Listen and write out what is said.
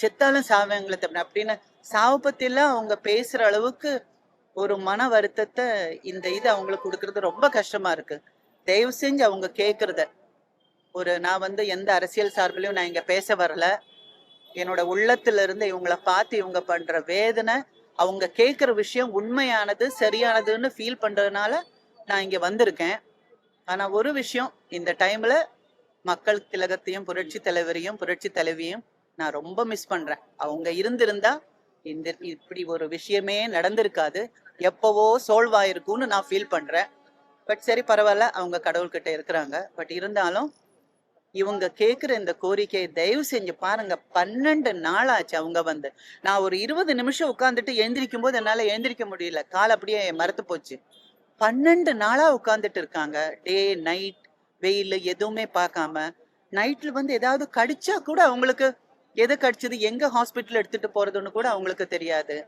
செத்தாலும் சாவேங்களே தவிர அப்படின்னு சாவை பத்தியெல்லாம் அவங்க பேசுற அளவுக்கு ஒரு மன வருத்தத்தை இந்த இது அவங்களுக்கு கொடுக்கறது ரொம்ப கஷ்டமா இருக்கு. தயவு செஞ்சு அவங்க கேட்கறத நான் எந்த அரசியல் சார்பிலையும் நான் இங்க பேச வரல. என்னோட உள்ளத்துல இருந்து இவங்கள பார்த்து இவங்க பண்ற வேதனை, அவங்க கேட்கிற விஷயம் உண்மையானது சரியானதுன்னு ஃபீல் பண்றதுனால நான் இங்க வந்திருக்கேன். ஆனா ஒரு விஷயம், இந்த டைம்ல மக்கள் திலகத்தையும் புரட்சி தலைவரையும் புரட்சி தலைவியும் நான் ரொம்ப மிஸ் பண்றேன். அவங்க இருந்திருந்தா இப்படி ஒரு விஷயமே நடந்திருக்காது, எப்பவோ சோல்வ் ஆயிருக்கும்னு நான் ஃபீல் பண்றேன். பட் சரி பரவாயில்ல, அவங்க கடவுள்கிட்ட இருக்கிறாங்க. பட் இருந்தாலும் இவங்க கேட்குற இந்த கோரிக்கையை தயவு செஞ்சு பாருங்க. 12 நாள் ஆச்சு அவங்க நான் ஒரு 20 நிமிஷம் உட்காந்துட்டு எழுந்திரிக்கும் போது என்னால எழுந்திரிக்க முடியல, கால் அப்படியே மரத்து போச்சு. 12 நாளா உட்காந்துட்டு இருக்காங்க, டே நைட், வெயில் எதுவுமே பார்க்காம. நைட்ல ஏதாவது கடிச்சா கூட அவங்களுக்கு எது கடிச்சது, எங்க ஹாஸ்பிட்டல் எடுத்துட்டு போறதுன்னு கூட அவங்களுக்கு தெரியாது.